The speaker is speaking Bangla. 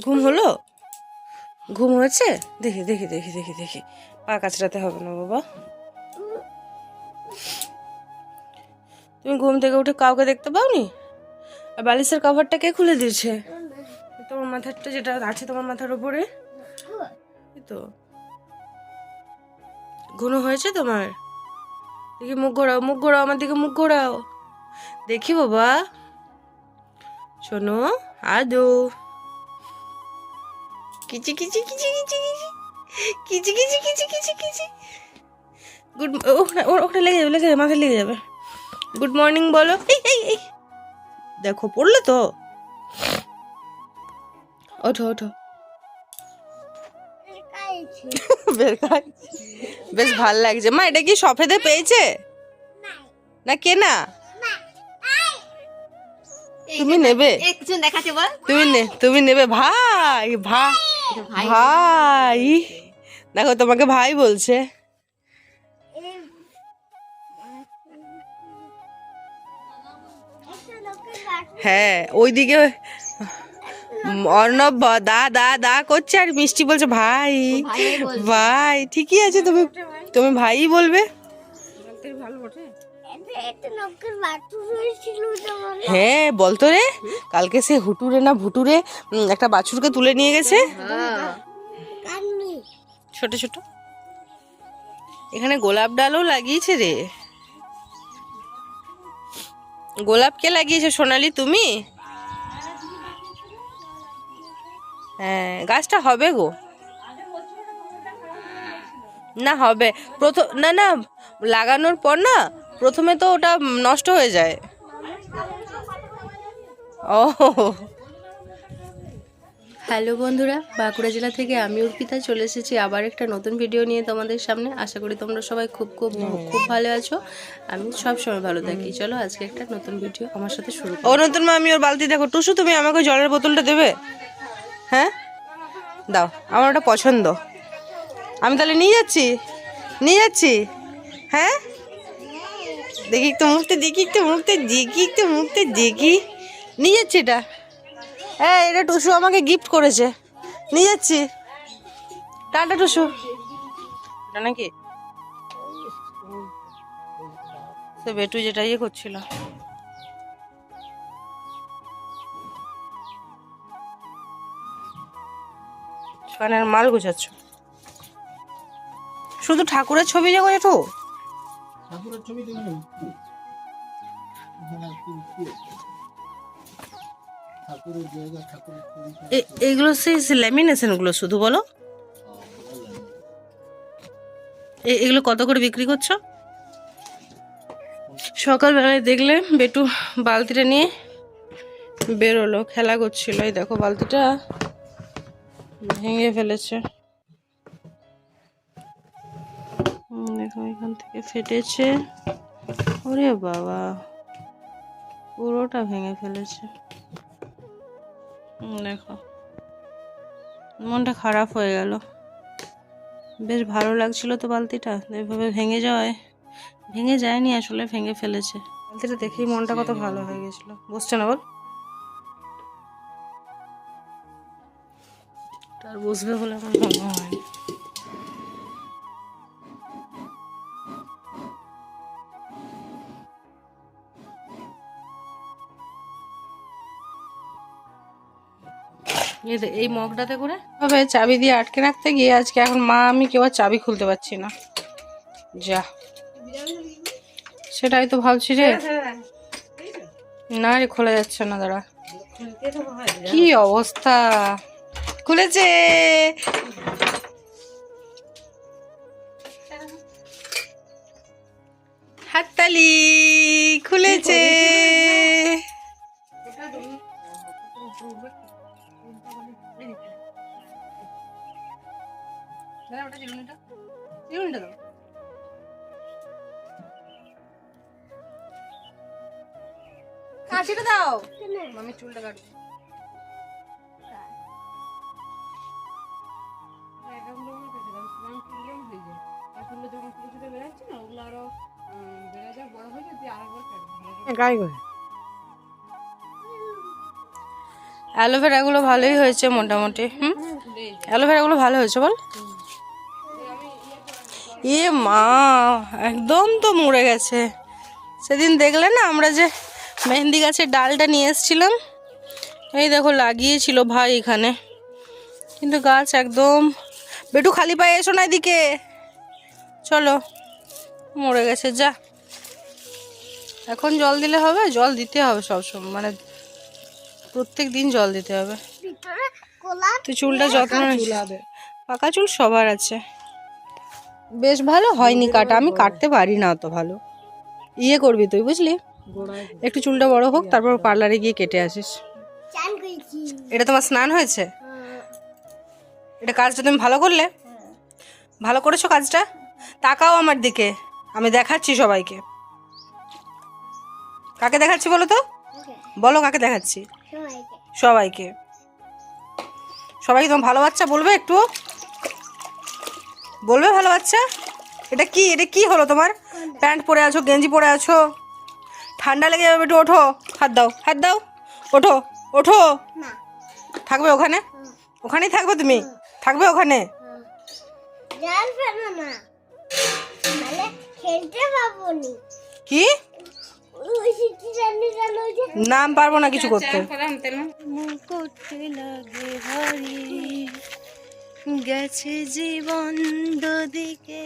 ঘুম হলো? ঘুম হয়েছে? দেখি দেখি দেখি দেখি দেখি, পা কাচড়াতে হবে না বাবা। তুমি ঘুম থেকে উঠে কাউকে দেখতে পাওনি? আর বালিশের কভারটা কে খুলে দিয়েছে? তোমার মাথারটা যেটা আছে তোমার মাথার উপরে, এই তো। ঘুম হয়েছে তোমার? দেখি মুখ ঘোরাও, মুখ ঘোরাও, আমার দিকে মুখ ঘোরাও দেখি বাবা। শোনো, আদো কিচি কিচি কিচি কিচি কিচি কিচি কিচি কিচি কিচি। গুড, ওখানে লেগে যাবে, লেগে যাবে, মাথায় লেগে যাবে। গুড মর্নিং বলো। এই এই এই, দেখো পড়লে তো। ওঠো ওঠো। বের খাই, বেশ ভাল লাগছে। মা এটা কি সফেদে পেয়েছে না কেনা? তুমি নেবে? তুমি নেবে? ভাই ভাই ভাই, দেখো তোমাকে ভাই বলছে। হ্যাঁ ওইদিকে অর্ণব দা দা দা করছে আর মিষ্টি বলছে ভাই ভাই। ঠিকই আছে, তুমি তুমি ভাই বলবে। হ্যাঁ বলতো রে, কালকে সে হুটুরে না ভুটুরে একটা বাছুরকে তুলে নিয়ে গেছে, ছোট ছোট। এখানে গোলাপ ডালও লাগিয়েছে রে। গোলাপ কে লাগিয়েছে সোনালি, তুমি? হ্যাঁ গাছটা হবে গো, না হবে। প্রথম না না, লাগানোর পর না প্রথমে তো ওটা নষ্ট হয়ে যায়। ও হ্যালো বন্ধুরা, বাঁকুড়া জেলা থেকে আমি অর্পিতা চলে এসেছি আবার একটা নতুন ভিডিও নিয়ে তোমাদের সামনে। আশা করি তোমরা সবাই খুব খুব খুব ভালো আছো। আমি সব সময় ভালো থাকি। চলো আজকে একটা নতুন ভিডিও আমার সাথে শুরু করো। ও নতুন মা, আমি ওর বালতি দেখো। টুসু তুমি আমাকে জলের বোতলটা দেবে? হ্যাঁ দাও, আমার ওটা পছন্দ। আমি তাহলে নিয়ে যাচ্ছি, নিয়ে যাচ্ছি। হ্যাঁ দেখি একটু মুখতে, দেখি একটু মুখতে, দেখি একটু মুখতে, দেখি। নিয়ে যাচ্ছি এটা। হ্যাঁ এটা টুসু আমাকে গিফট করেছে, নিয়ে যাচ্ছি। টাটা টুসু। এটা নাকি সে বেটু যেটা ইয়ে করছিল। কানের মাল গুছাচ্ছ? শুধু ঠাকুরের ছবি যখন একটু ঠাকুরের ছবি তুমি ঠাকুরের জায়গা, ঠাকুরের ছবি। এগুলো সেই ল্যামিনেশন গুলো শুধু বলো, এগুলো কত করে বিক্রি করছো? সকালবেলায় দেখলে বেটু বালতিটা নিয়ে বেরোলো, খেলা করছিল। এই দেখো বালতিটা ভেঙে ফেলেছে। দেখো এখান থেকে ফেটেছে। ওরে বাবা, পুরোটা ভেঙে ফেলেছে। দেখো মনটা খারাপ হয়ে গেল। বেশ ভালো লাগছিল তো বালতিটা, এভাবে ভেঙে যাওয়ায়, ভেঙে যায়নি আসলে, ভেঙে ফেলেছে। বালতিটা দেখেই মনটা কত ভালো হয়ে গেছিল। বসছে না বল, তার বসবে বলে আমার মনে হয়। এই মগটাতে করে ভাবে চাবি দিয়ে আটকে রাখতে গিয়ে আজকে এখন মা আমি কেউ আর চাবি খুলতে পারছি না। যা, সেটাই তো ভাবছি রে। না রে খোলা যাচ্ছে না, দাঁড়া। কি অবস্থা, খুলেছে। হাততালি, খুলেছে। কাশিটা দাও, আমি চুলটা কাটবো। অ্যালোভেরাগুলো ভালোই হয়েছে মোটামুটি। অ্যালোভেরাগুলো ভালো হয়েছে বল। এ মা, একদম তো মরে গেছে। সেদিন দেখলে না আমরা যে মেহেন্দি গাছের ডালটা নিয়ে এসেছিলাম, এই দেখো লাগিয়েছিল ভাই এখানে, কিন্তু গাছ একদম। বেটু খালি পায়ে এসো না এদিকে, চলো, মরে গেছে যা। এখন জল দিলে হবে? জল দিতে হবে সবসময়, মানে প্রত্যেক দিন জল দিতে হবে। তুই চুলটা যত্ন নিস। পাকা চুল সবার আছে। বেশ ভালো হয়নি কাটা, আমি কাটতে পারি না অত ভালো। ইয়ে করবি তুই বুঝলি, একটু চুলটা বড় হোক তারপর পার্লারে গিয়ে কেটে আসিস। এটা তোমার স্নান হয়েছে? এটা কাজটা তুমি ভালো করলে? ভালো করেছো কাজটা? তাকাও আমার দিকে, আমি দেখাচ্ছি সবাইকে। কাকে দেখাচ্ছি বলো তো? বলো কাকে দেখাচ্ছি? সবাইকে। সবাইকে তোমার ভালো বাচ্চা বলবে? একটু বলবে ভালো বাচ্চা। এটা কি, এটা কি হলো তোমার? প্যান্ট পরে আছো, গেঞ্জি পরে আছো, ঠান্ডা লেগে যাবে। একটু ওঠো, হাত দাও, হাত দাও, ওঠো, ওঠো। থাকবে ওখানে? ওখানেই থাকবে তুমি? থাকবে ওখানে? কি নাম পারবো না কিছু করতে। গেছে জীবন দুদিকে